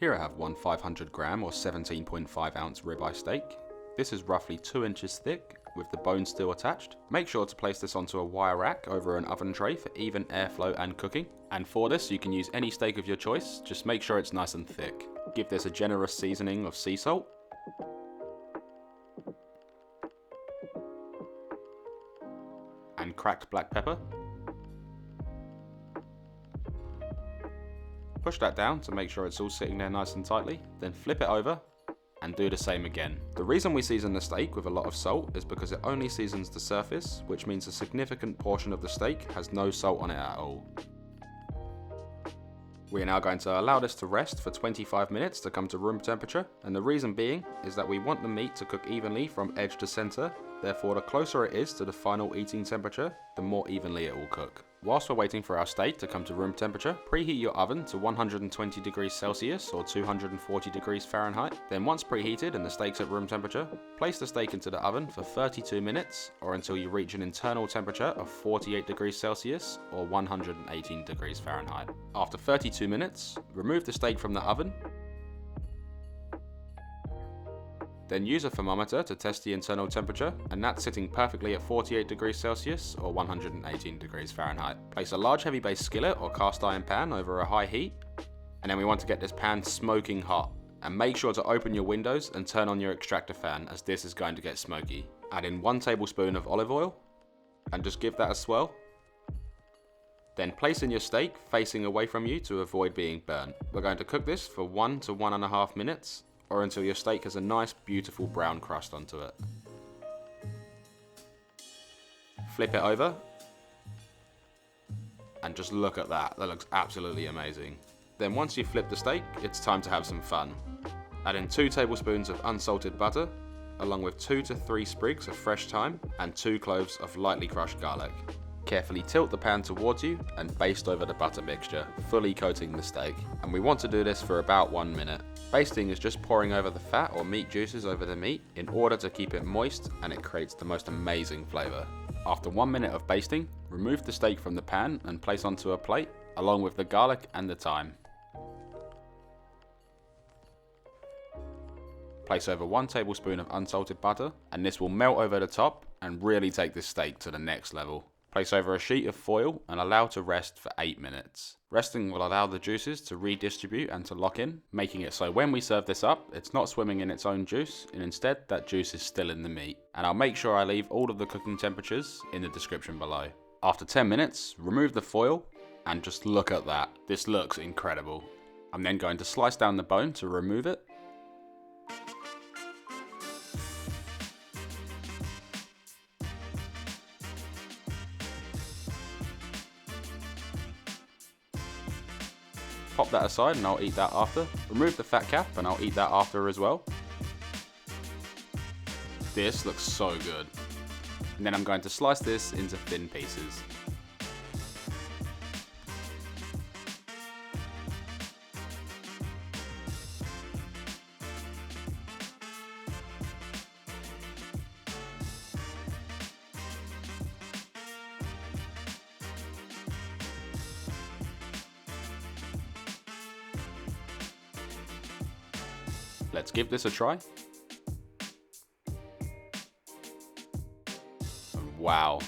Here I have one 500 gram or 17.5 ounce ribeye steak. This is roughly 2 inches thick with the bone still attached. Make sure to place this onto a wire rack over an oven tray for even airflow and cooking. And for this you can use any steak of your choice, just make sure it's nice and thick. Give this a generous seasoning of sea salt. And cracked black pepper. Push that down to make sure it's all sitting there nice and tightly, then flip it over and do the same again. The reason we season the steak with a lot of salt is because it only seasons the surface, which means a significant portion of the steak has no salt on it at all. We are now going to allow this to rest for 25 minutes to come to room temperature, and the reason being is that we want the meat to cook evenly from edge to center. Therefore, the closer it is to the final eating temperature, the more evenly it will cook. Whilst we're waiting for our steak to come to room temperature, preheat your oven to 120 degrees Celsius or 240 degrees Fahrenheit. Then once preheated and the steak's at room temperature, place the steak into the oven for 32 minutes or until you reach an internal temperature of 48 degrees Celsius or 118 degrees Fahrenheit. After 32 minutes, remove the steak from the oven. Then use a thermometer to test the internal temperature, and that's sitting perfectly at 48 degrees Celsius or 118 degrees Fahrenheit. Place a large heavy base skillet or cast iron pan over a high heat, and then we want to get this pan smoking hot. And make sure to open your windows and turn on your extractor fan, as this is going to get smoky. Add in 1 tablespoon of olive oil, and just give that a swirl. Then place in your steak facing away from you to avoid being burnt. We're going to cook this for 1 to 1.5 minutes, or until your steak has a nice beautiful brown crust onto it. Flip it over, and just look at that, that looks absolutely amazing. Then once you've flipped the steak, it's time to have some fun. Add in 2 tablespoons of unsalted butter, along with 2 to 3 sprigs of fresh thyme and 2 cloves of lightly crushed garlic. Carefully tilt the pan towards you and baste over the butter mixture, fully coating the steak. And we want to do this for about 1 minute. Basting is just pouring over the fat or meat juices over the meat in order to keep it moist, and it creates the most amazing flavour. After 1 minute of basting, remove the steak from the pan and place onto a plate, along with the garlic and the thyme. Place over 1 tablespoon of unsalted butter, and this will melt over the top and really take this steak to the next level. Place over a sheet of foil and allow to rest for 8 minutes. Resting will allow the juices to redistribute and to lock in, making it so when we serve this up, it's not swimming in its own juice, and instead that juice is still in the meat. And I'll make sure I leave all of the cooking temperatures in the description below. After 10 minutes, remove the foil and just look at that. This looks incredible. I'm then going to slice down the bone to remove it. Pop that aside and I'll eat that after. Remove the fat cap and I'll eat that after as well. This looks so good. And then I'm going to slice this into thin pieces. Let's give this a try. Wow,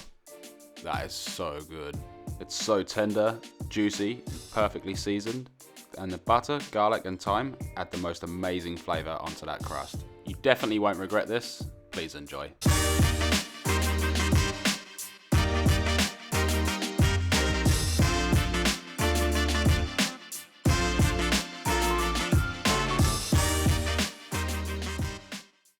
that is so good. It's so tender, juicy, perfectly seasoned, and the butter, garlic and thyme add the most amazing flavour onto that crust. You definitely won't regret this. Please enjoy.